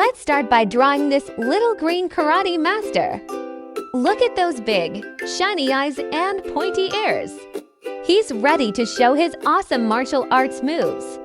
Let's start by drawing this little green karate master. Look at those big, shiny eyes and pointy ears. He's ready to show his awesome martial arts moves.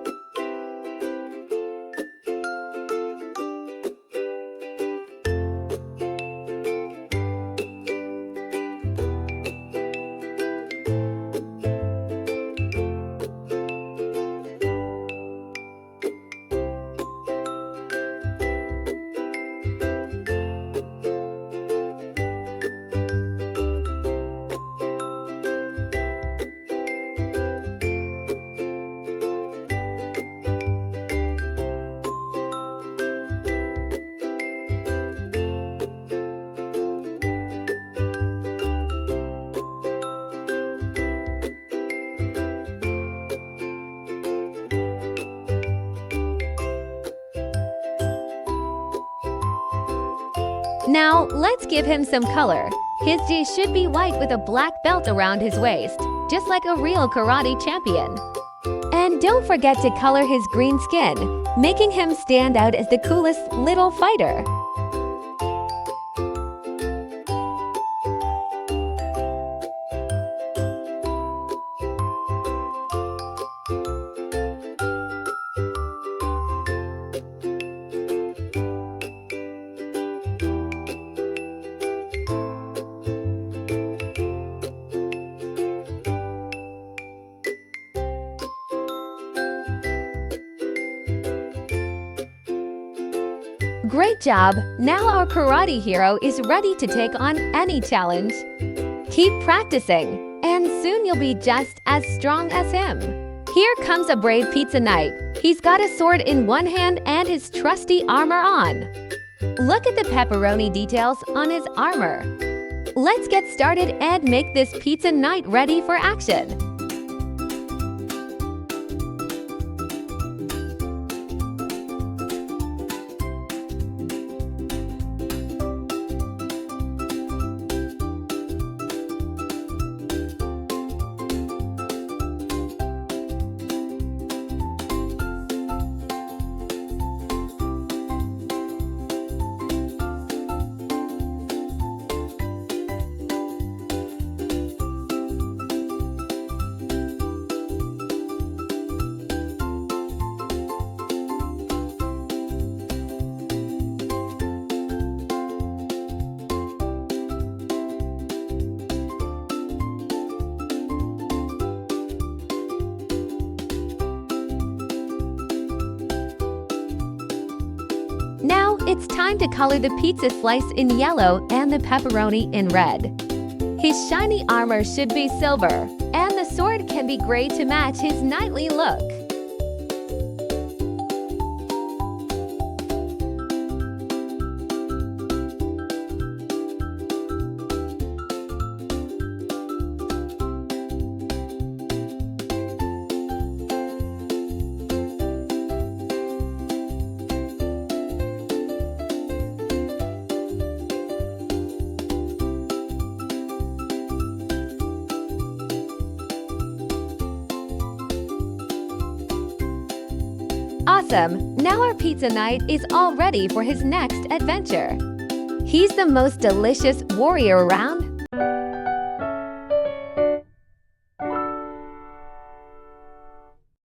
Now, let's give him some color. His gi should be white with a black belt around his waist, just like a real karate champion. And don't forget to color his green skin, making him stand out as the coolest little fighter. Great job! Now our karate hero is ready to take on any challenge. Keep practicing, and soon you'll be just as strong as him. Here comes a brave pizza knight. He's got a sword in one hand and his trusty armor on. Look at the pepperoni details on his armor. Let's get started and make this pizza knight ready for action. Now, it's time to color the pizza slice in yellow and the pepperoni in red. His shiny armor should be silver, and the sword can be gray to match his knightly look. Awesome! Now our pizza knight is all ready for his next adventure. He's the most delicious warrior around,